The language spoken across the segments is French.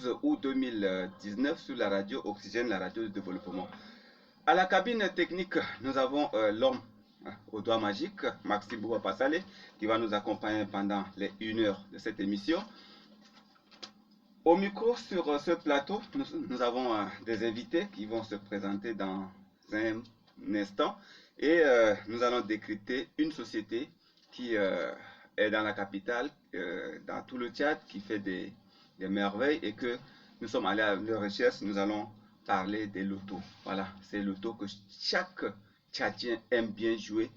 11 août 2019 sur la radio Oxygène, la radio de développement. À la cabine technique, nous avons l'homme au doigt magique, Maxime Bouba-Passalé, qui va nous accompagner pendant les 1 heure de cette émission. Au micro, sur ce plateau, nous avons des invités qui vont se présenter dans un instant. Et nous allons décrypter une société qui est dans la capitale, dans tout le Tchad, qui fait des merveilles et que nous sommes allés à leur recherche. Nous allons parler des lotos. Voilà, c'est lotos que chaque Tchadien aime bien jouer,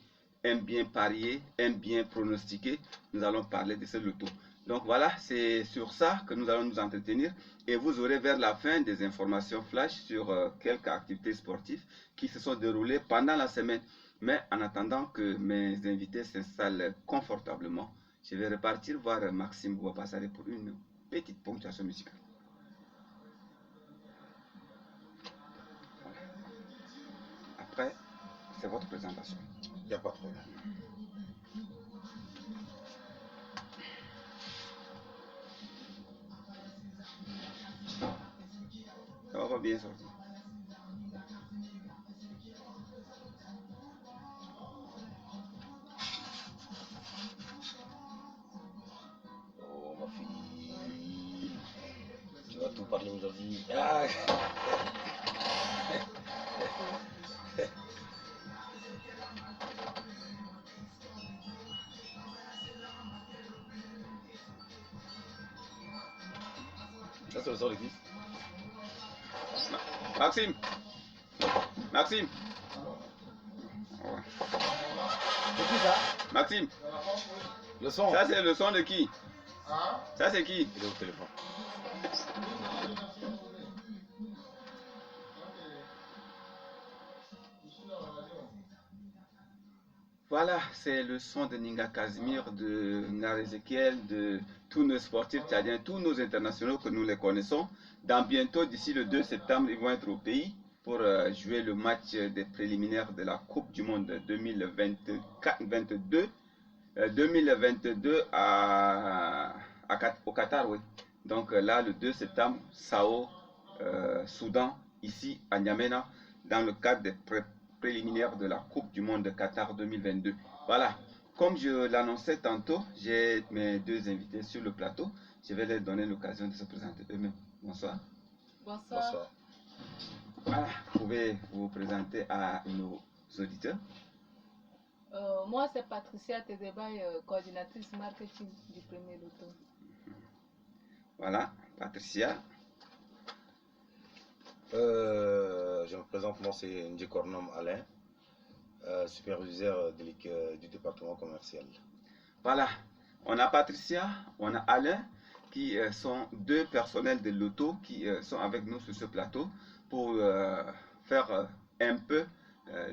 aime bien parier, aime bien pronostiquer. Nous allons parler de ce loto. Donc voilà, c'est sur ça que nous allons nous entretenir et vous aurez vers la fin des informations flash sur quelques activités sportives qui se sont déroulées pendant la semaine. Mais en attendant que mes invités s'installent confortablement, je vais repartir voir Maxime Bouba-Passalé pour une petite ponctuation musicale. Après, c'est votre présentation. Il n'y a pas de problème. Ça va bien sortir. Oh ma fille, tu vas tout parler aujourd'hui. Ah. Ça c'est le son de qui? Maxime. Maxime. C'est qui ça? Maxime. Le son. Ça c'est le son de qui? Ça c'est qui? Il est au téléphone. Voilà, c'est le son de Ninga Casimir, de Ngar Ezekiel, de tous nos sportifs tchadiens, tous nos internationaux que nous les connaissons. Dans bientôt, d'ici le 2 septembre, ils vont être au pays pour jouer le match des préliminaires de la Coupe du Monde 2022 au Qatar, oui. Donc là, le 2 septembre, Sao, Soudan, ici à N'Djamena, dans le cadre des préliminaires de la Coupe du Monde de Qatar 2022. Voilà, comme je l'annonçais tantôt, j'ai mes deux invités sur le plateau. Je vais leur donner l'occasion de se présenter eux-mêmes. Bonsoir. Bonsoir. Bonsoir. Voilà, vous pouvez vous présenter à nos auditeurs. Moi, c'est Patricia Tedebay, coordinatrice marketing du premier loto. Voilà, Patricia. Je me présente, moi c'est Ndjekornom Alain, superviseur du département commercial. Voilà, on a Patricia, on a Alain, qui sont deux personnels de l'auto qui sont avec nous sur ce plateau pour faire un peu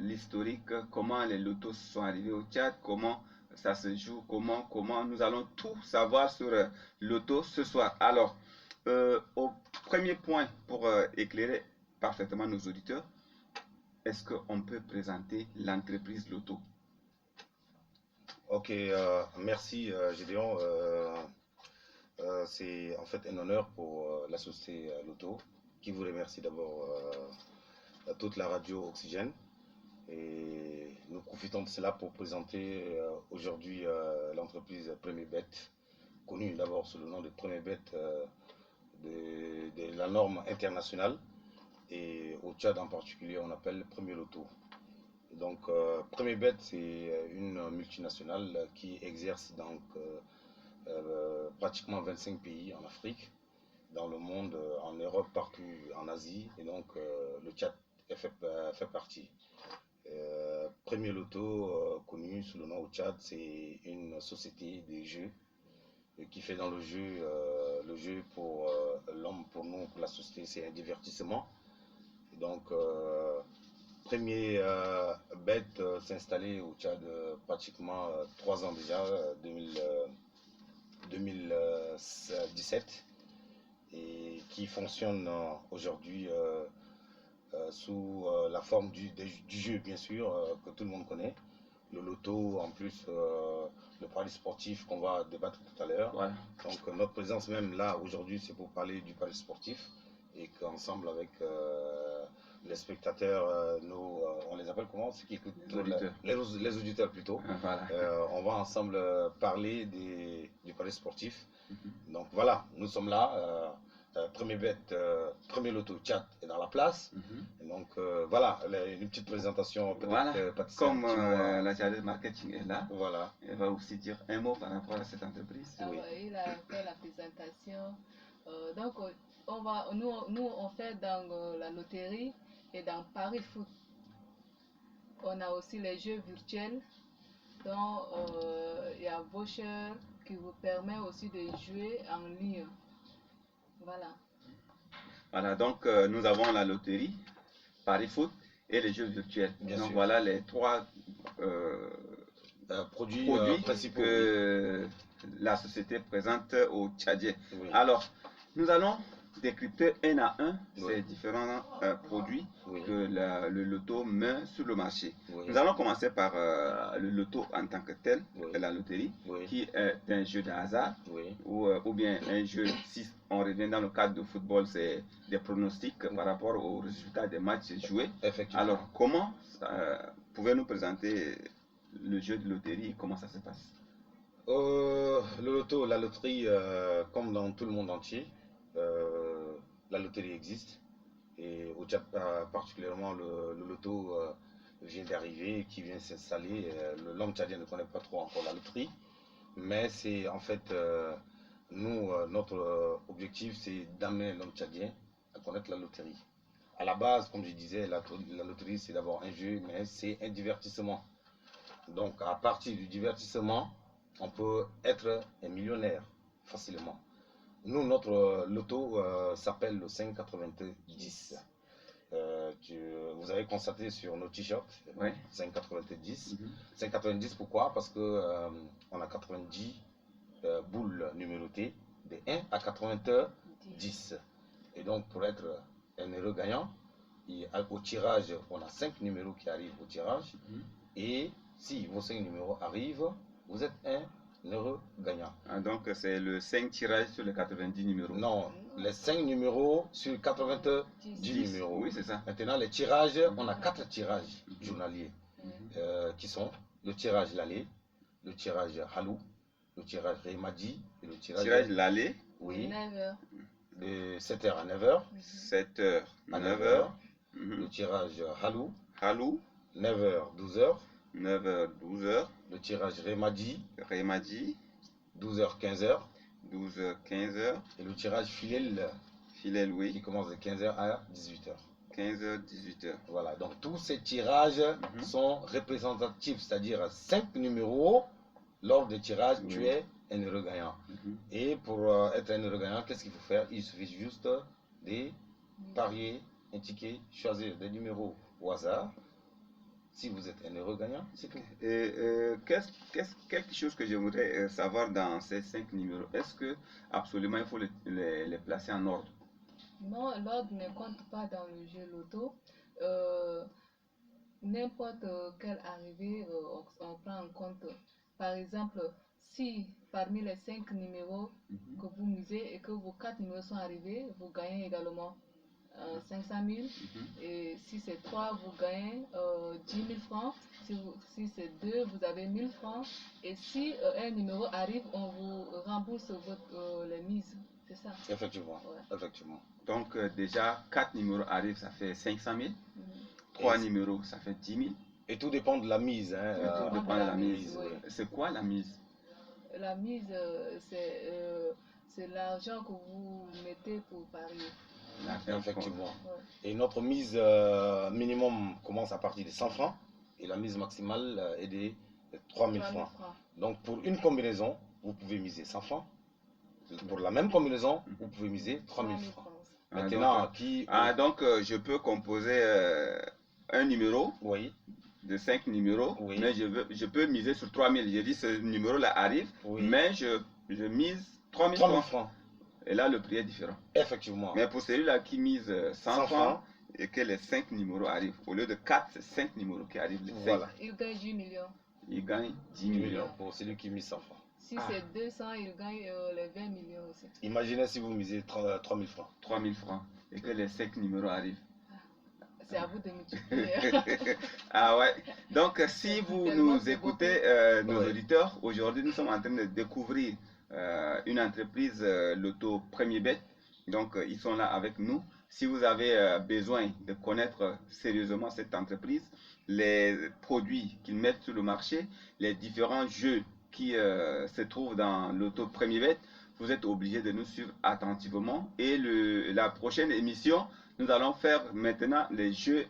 l'historique, comment les lotos sont arrivés au Tchad, comment ça se joue, comment nous allons tout savoir sur l'auto ce soir. Alors, au premier point pour éclairer parfaitement nos auditeurs, est-ce qu'on peut présenter l'entreprise Loto? Ok, merci Gédéon. C'est en fait un honneur pour la société Loto, qui vous remercie d'abord toute la radio Oxygène. Et nous profitons de cela pour présenter aujourd'hui l'entreprise Premier Bet, connue d'abord sous le nom de Premier Bet de la norme internationale. Et au Tchad en particulier, on appelle Premier Loto. Donc, Premier Bet, c'est une multinationale qui exerce donc pratiquement 25 pays en Afrique, dans le monde, en Europe, partout en Asie. Et donc, le Tchad fait partie. Premier Loto, connu sous le nom au Tchad, c'est une société de jeux qui fait dans le jeu pour l'homme, pour nous, pour la société, c'est un divertissement. Donc, Premier Bet s'est installé au Tchad pratiquement 3 ans déjà, 2017, et qui fonctionne aujourd'hui sous la forme du jeu, bien sûr, que tout le monde connaît, le loto, en plus le pari sportif qu'on va débattre tout à l'heure. Voilà. Donc notre présence même là aujourd'hui, c'est pour parler du pari sportif et qu'ensemble avec les spectateurs, on les appelle comment? Ceux qui écoutent Les auditeurs. Les auditeurs plutôt. Voilà. On va ensemble parler du pari sportif. Donc voilà, nous sommes là. Premier bet, premier loto, Tchad est dans la place. Et donc voilà, une petite présentation peut-être. Voilà. Patricia, Comme la chargée de marketing est là, voilà. elle va aussi dire un mot par rapport à cette entreprise. Ah Oui. ouais, il a fait la présentation. Donc, nous, on fait dans la loterie et dans Paris Foot. On a aussi les jeux virtuels. Donc, il y a Voucher qui vous permet aussi de jouer en ligne. Voilà. Voilà, donc nous avons la loterie, Paris Foot et les jeux virtuels. Bien donc sûr. voilà les trois Produits produits principaux. que la société présente aux Tchadiens. Oui. Alors, nous allons décrypter un à un Oui. ces différents produits Oui. que le loto met sur le marché. Oui. Nous allons commencer par le loto en tant que tel, Oui. la loterie, Oui. qui est un jeu de hasard, Oui. ou bien un jeu, si on revient dans le cadre de football, c'est des pronostics par rapport aux résultats des matchs joués. Effectivement. Alors, comment pouvez-nous présenter le jeu de loterie et comment ça se passe? Le loto, la loterie, comme dans tout le monde entier, la loterie existe. Et au Tchad, particulièrement, le loto vient d'arriver, qui vient s'installer. L'homme tchadien ne connaît pas trop encore la loterie. Mais c'est en fait, nous, notre objectif, c'est d'amener l'homme tchadien à connaître la loterie. À la base, comme je disais, la loterie, c'est d'abord un jeu, mais c'est un divertissement. Donc, à partir du divertissement, on peut être un millionnaire facilement. Nous, notre loto s'appelle le 590. Vous avez constaté sur nos t-shirts, Ouais. 590. 590, pourquoi? Parce que on a 90 boules numérotées de 1 à 90. Et donc, pour être un heureux gagnant, au tirage, on a 5 numéros qui arrivent au tirage. Et si vos 5 numéros arrivent, vous êtes un heureux gagnant. Ah, donc c'est le 5 tirages sur les 90 numéros. Non, les 5 numéros sur 90 numéros. Oui, c'est ça. Maintenant, les tirages, on a 4 tirages journaliers qui sont le tirage Lalé, le tirage Halou, le tirage Remadi et le Tirage l'aller, oui, 9h. de 7h à 9h. 7h, À 9h. Le tirage Halou, Halou, 9h, 12h. 9h, 12h. Le tirage Remadi, Remadi, 12h, 15h. 12h, 15h. Et le tirage Filel, Filet qui Louis, commence de 15h à 18h. 15h, 18h. Voilà, donc tous ces tirages sont représentatifs, c'est-à-dire 5 numéros. Lors des tirages, Oui. tu es un heureux gagnant. Et pour être un heureux gagnant, qu'est-ce qu'il faut faire? Il suffit juste de parier un ticket, choisir des numéros au hasard. Si vous êtes un heureux gagnant, c'est tout. Et quelque chose que j'aimerais savoir dans ces 5 numéros, est-ce que absolument il faut les placer en ordre? Non, l'ordre ne compte pas dans le jeu loto. N'importe quelle arrivée, on prend en compte. Par exemple, si parmi les 5 numéros que vous misez et que vos 4 numéros sont arrivés, vous gagnez également 500 000. Et si c'est 3, vous gagnez 10 000 francs. Si c'est 2, vous avez 1000 francs. Et si un numéro arrive, on vous rembourse les mises. C'est ça. Effectivement, Ouais. effectivement. Donc déjà, 4 numéros arrivent, ça fait 500 000. 3 numéros, ça fait 10 000. Et tout dépend de la mise. Hein, Tout dépend de la mise. oui. C'est quoi la mise? La mise, c'est l'argent que vous mettez pour parier. Effectivement. Ouais. Et notre mise minimum commence à partir de 100 francs et la mise maximale est de 3000 francs. Donc pour une combinaison, vous pouvez miser 100 francs. Pour la même combinaison, vous pouvez miser 3000 francs. Maintenant, donc je peux composer un numéro oui, de 5 numéros, Oui. mais je peux miser sur 3000. J'ai dit ce numéro-là arrive, Oui. mais je mise 3000 3000 francs. francs. Et là, le prix est différent. Effectivement. Mais pour celui-là qui mise 100 francs francs, et que les 5 numéros arrivent, au lieu de 4, c'est 5 numéros qui arrivent. Les 5. Voilà. Il gagne 10 millions. il gagne 10 10 millions. millions pour celui qui mise 100 francs. Si Ah. c'est 200, il gagne les 20 millions aussi. Imaginez si vous misez 3000 francs. 3000 francs et que les 5 numéros arrivent. C'est à vous de multiplier. Ah ouais. Donc, si vous Tellement nous c'est écoutez, nos Ouais. auditeurs, aujourd'hui, nous sommes en train de découvrir une entreprise, Loto Premier Bet. Donc, ils sont là avec nous. Si vous avez besoin de connaître sérieusement cette entreprise, les produits qu'ils mettent sur le marché, les différents jeux qui se trouvent dans Loto Premier Bet, vous êtes obligé de nous suivre attentivement. Et la prochaine émission, nous allons faire maintenant les jeux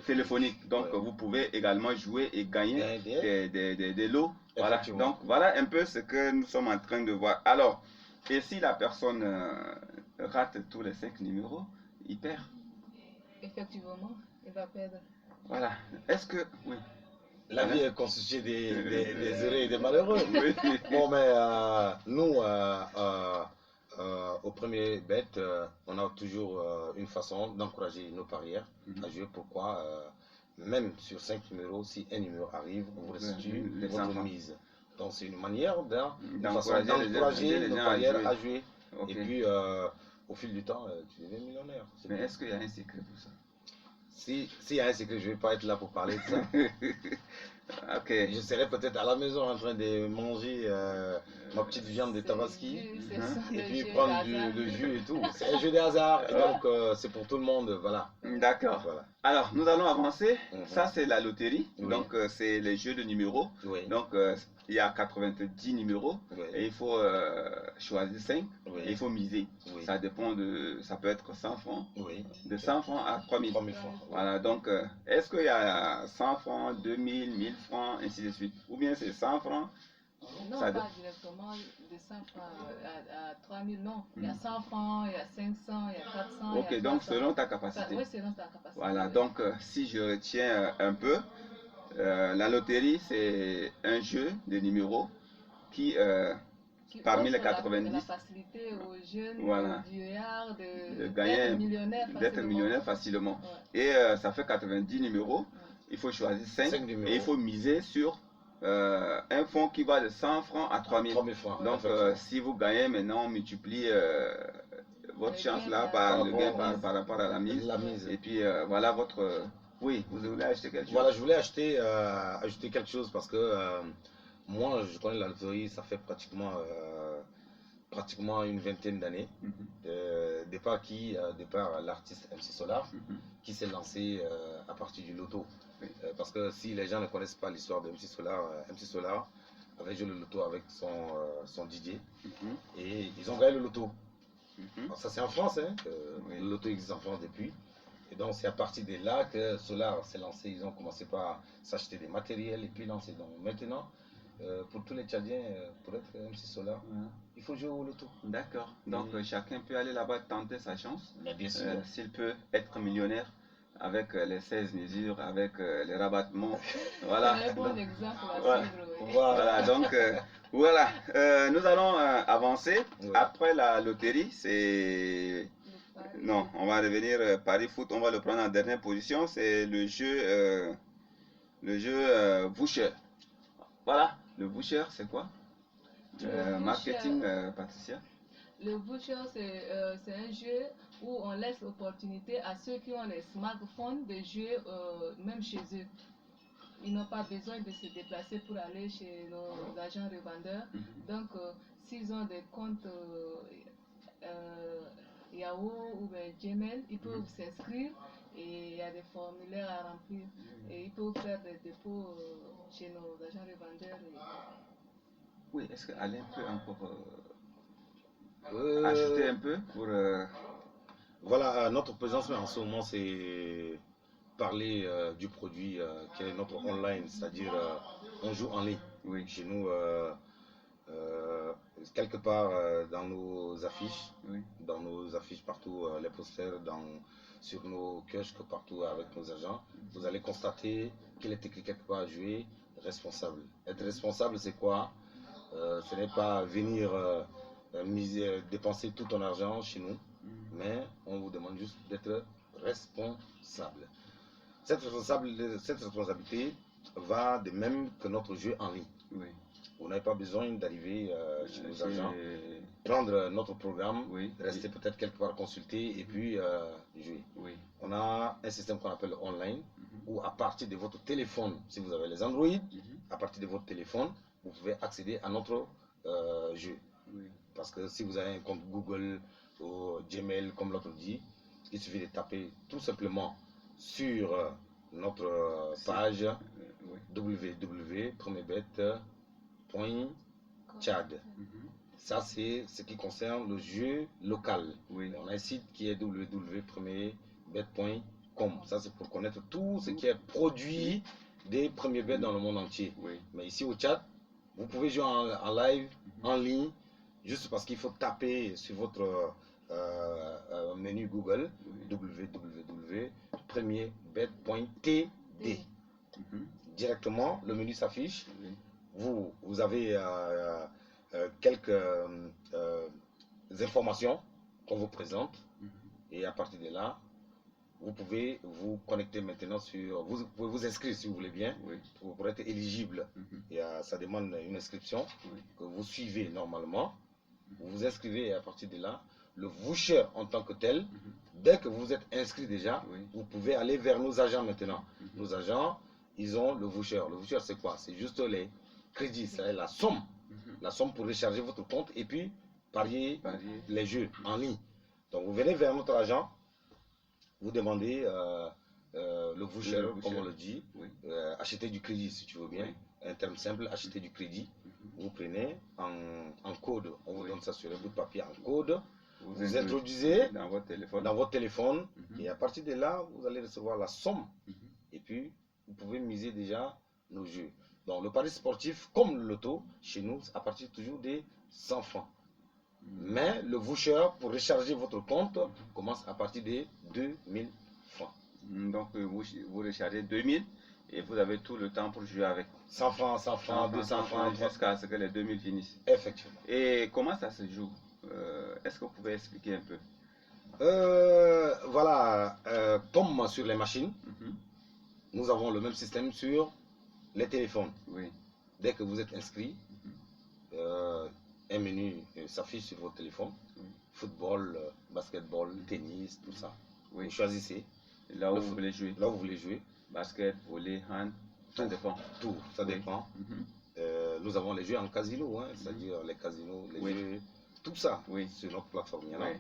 téléphoniques. Donc, Ouais. vous pouvez également jouer et gagner des lots. Voilà. Effectivement. Donc, voilà un peu ce que nous sommes en train de voir. Alors, et si la personne rate tous les 5 numéros, il perd. Effectivement, il va perdre. Voilà. Est-ce que... Oui. La vie est constituée des heureux et des malheureux. Oui. Bon, mais nous, au premier bet, on a toujours une façon d'encourager nos parieurs à jouer. Pourquoi même sur 5 numéros, si un numéro arrive, on vous restitue les votre 100 francs. mise. Donc, c'est une manière d'encourager les gens à jouer. Ok. Et puis, au fil du temps, tu deviens millionnaire. C'est Mais bien. est-ce qu'il y a un secret pour ça? S'il y a un secret, je ne vais pas être là pour parler de ça. Ok. Je serais peut-être à la maison en train de manger ma petite viande de tabaski et puis prendre le jus et tout. C'est un jeu de hasard et donc c'est pour tout le monde, voilà. D'accord. Voilà. Alors, nous allons avancer. Mhm. Ça, c'est la loterie. Oui. Donc, c'est les jeux de numéros. Oui. Donc, il y a 90 numéros Oui. et il faut choisir 5 Oui. et il faut miser. Oui. Ça dépend de... Ça peut être 100 francs. Oui. De 100 francs à 3000. 3000 francs. Voilà, donc, est-ce qu'il y a 100 francs, 2000, 1000 francs, ainsi de suite? Ou bien c'est 100 francs? Non, Ça pas directement de 100 francs à 3000, non. Il y a 100 francs, il y a 500, il y a 400. Ok, il y a donc 300. selon ta capacité. Oui, selon ta capacité. Voilà, oui. donc si je retiens un peu, la loterie, c'est un jeu de numéros qui, Qui parmi les offre la 90, facilité aux jeunes, voilà, aux vieillards de gagner, d'être millionnaires facilement. facilement. Et ça fait 90 numéros. Il faut choisir 5 5 numéros. et il faut miser sur un fonds qui va de 100 francs à 3000. 3000 francs. Donc, effectivement. si vous gagnez maintenant, on multiplie votre Le chance gain là par par le rapport gain à la mise. par rapport à la mise. La mise. Et puis voilà votre. Oui, vous voulez acheter quelque chose? Voilà, je voulais ajouter quelque chose parce que moi, je connais la loterie, ça fait pratiquement une vingtaine d'années. Mhm. Départ l'artiste MC Solar Mhm. qui s'est lancé à partir du loto. Oui. Parce que si les gens ne connaissent pas l'histoire de MC Solar avait joué le loto avec son DJ Mhm. et ils ont gagné le loto. Mhm. Alors ça c'est en France, hein, Oui. le loto existe en France depuis. Et donc c'est à partir de là que Solar s'est lancé, ils ont commencé par s'acheter des matériels et puis lancer. Donc maintenant, pour tous les Tchadiens, pour être MC Solar, Voilà. il faut jouer au loto. D'accord. Donc Oui. chacun peut aller là-bas tenter sa chance. Mais bien sûr. S'il peut être millionnaire avec les 16 mesures, avec les rabattements. Voilà. C'est un bon Donc, exemple à voilà. suivre. Oui. Voilà, donc voilà. Nous allons avancer. Oui. Après la loterie, c'est... Le pari. Non, on va revenir Paris Foot, on va le prendre en dernière position. C'est le jeu Voucher. Voilà, le Voucher, c'est quoi? Le Voucher, Marketing, Patricia. Le voucher, c'est un jeu où on laisse l'opportunité à ceux qui ont les smartphones de jouer même chez eux. Ils n'ont pas besoin de se déplacer pour aller chez nos agents revendeurs. Mhm. Donc, s'ils ont des comptes Yahoo ou bien Gmail, ils peuvent s'inscrire et il y a des formulaires à remplir. Et ils peuvent faire des dépôts chez nos agents revendeurs. Oui, est-ce que Alain peut encore Euh, ajouter un peu pour... Voilà, notre présence en ce moment, c'est parler du produit qui est notre online, c'est-à-dire on joue en ligne. Oui, Chez nous, quelque part dans nos affiches, oui. Partout, les posters, sur nos kiosques partout avec nos agents, vous allez constater qu'il est écrit quelque part à jouer responsable. Être responsable, c'est quoi? Ce n'est pas venir dépenser tout ton argent chez nous, mais on vous demande juste d'être responsable. Cette responsabilité, va de même que notre jeu en ligne. Oui. Vous n'avez pas besoin d'arriver chez nos C'est- agents, prendre notre programme, Oui. rester peut-être quelque part consulter et puis jouer. Oui. On a un système qu'on appelle online, Mhm. où à partir de votre téléphone, si vous avez les Android, Mhm. à partir de votre téléphone, vous pouvez accéder à notre jeu. Oui. Parce que si vous avez un compte Google ou Gmail, comme l'autre dit, il suffit de taper tout simplement sur notre page Oui. www.premierbet.tchad. Mhm. Ça, c'est ce qui concerne le jeu local. Oui. On a un site qui est www.premierbet.com. Ça, c'est pour connaître tout ce qui est produit des premiers bêtes dans le monde entier. Oui. Mais ici au Tchad, vous pouvez jouer en live, en ligne, juste parce qu'il faut taper sur votre menu Google Oui. www.premierbet.td. Mhm. Directement, le menu s'affiche. Oui. Vous avez quelques informations qu'on vous présente. Mhm. Et à partir de là, vous pouvez vous connecter maintenant sur... Vous pouvez vous inscrire si vous voulez bien, Oui. pour être éligible. Mhm. Et, ça demande une inscription Oui. que vous suivez normalement. Vous vous inscrivez et à partir de là, le voucher en tant que tel, Mhm. dès que vous êtes inscrit déjà, Oui. vous pouvez aller vers nos agents maintenant. Mhm. Nos agents, ils ont le voucher. Le voucher, c'est quoi? C'est juste les crédits, c'est la somme. Mhm. La somme pour recharger votre compte et puis parier Parier. les jeux en ligne. Donc vous venez vers notre agent, vous demandez le voucher, Le voucher. comme on le dit, Oui. acheter du crédit si tu veux bien. Oui. Un terme simple, acheter du crédit. Mhm. Vous prenez en code, on vous Oui. donne ça sur un bout de papier en code. Vous introduisez introduisez dans votre téléphone. dans votre téléphone Mhm. et à partir de là, vous allez recevoir la somme. Mhm. Et puis, vous pouvez miser déjà nos jeux. Donc, le pari sportif, comme le loto, chez nous, à partir toujours des 100 francs. Mais le voucher, pour recharger votre compte, commence à partir des 2000 francs. Donc vous rechargez 2000 et vous avez tout le temps pour jouer avec. 100 francs, 100 francs, 200 francs, jusqu'à ce que les 2000 finissent. Effectivement. Et comment ça se joue? Est-ce que vous pouvez expliquer un peu? Voilà, comme sur les machines, Mhm. nous avons le même système sur les téléphones. Oui. Dès que vous êtes inscrit, Mhm. un menu s'affiche sur votre téléphone. Oui. Football, basketball, tennis, tout ça. Oui. Vous choisissez Là où vous voulez jouer. là où vous voulez jouer. Basket, volley, hand, ça dépend. Tout, ça Oui. dépend. Mhm. Nous avons les jeux en casino, hein, c'est-à-dire les casinos, les Oui. jeux, tout ça Oui. sur notre plateforme. Oui.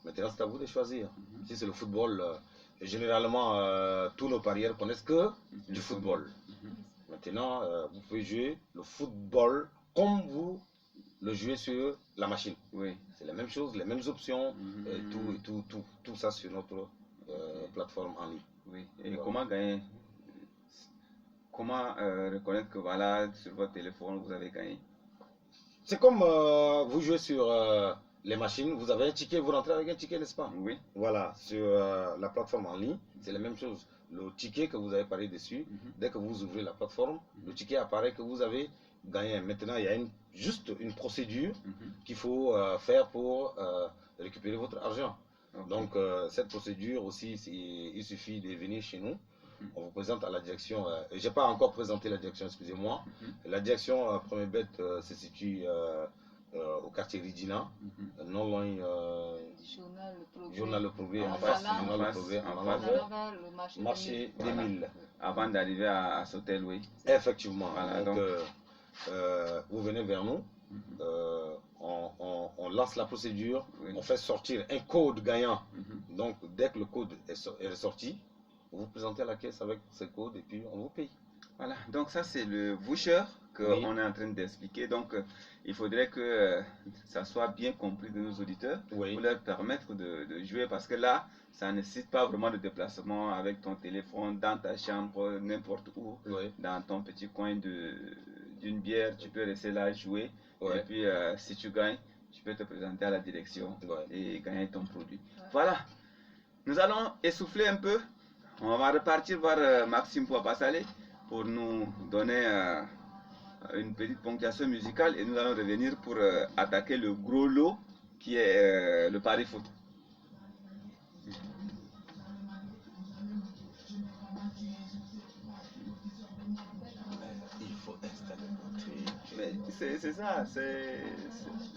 Maintenant, c'est à vous de choisir. Mhm. Si c'est le football, généralement, tous nos parieurs connaissent que Le du football. Mhm. Maintenant, vous pouvez jouer le football comme vous le jouez sur la machine. Oui. C'est la même chose, les mêmes options, Mhm. tout ça sur notre plateforme en ligne. Oui. Et Voilà. comment gagner? Comment reconnaître que voilà, sur votre téléphone, vous avez gagné? C'est comme vous jouez sur les machines, vous avez un ticket, vous rentrez avec un ticket, n'est-ce pas? Oui. Voilà, sur la plateforme en ligne, c'est la même chose. Le ticket que vous avez parié dessus, Mhm. dès que vous ouvrez la plateforme, le ticket apparaît que vous avez gagné. Maintenant, il y a juste une procédure Mhm. qu'il faut faire pour récupérer votre argent. Ok. Donc, cette procédure aussi, il suffit de venir chez nous. On vous présente à la direction, je n'ai pas encore présenté la direction, excusez-moi. Mhm. La direction Premier Bet se situe au quartier Ridina, non loin Journal Le Progrès. Journal Le Progrès, En en face, face, Journal Le en Progrès, face, en en allant face. vers le marché des Voilà. Milles. Avant d'arriver à Sotel, oui. Effectivement. Voilà, donc, donc. vous venez vers nous, on lance la procédure, Oui. on fait sortir un code gagnant. Mhm. Donc, dès que le code est ressorti, vous vous présentez à la caisse avec ce code et puis on vous paye. Voilà, donc ça c'est le voucher qu'on Oui. est en train d'expliquer. Donc il faudrait que ça soit bien compris de nos auditeurs Oui. pour leur permettre de jouer parce que là, ça ne nécessite pas vraiment de déplacement avec ton téléphone dans ta chambre, n'importe où, Oui. dans ton petit coin d'une bière, tu peux rester là jouer. Ouais. Et puis si tu gagnes, tu peux te présenter à la direction Ouais. et gagner ton produit. Voilà, nous allons essouffler un peu. On va repartir voir Maxime Pouapassalé pour nous donner une petite ponctuation musicale et nous allons revenir pour attaquer le gros lot qui est le pari foot. c'est ça.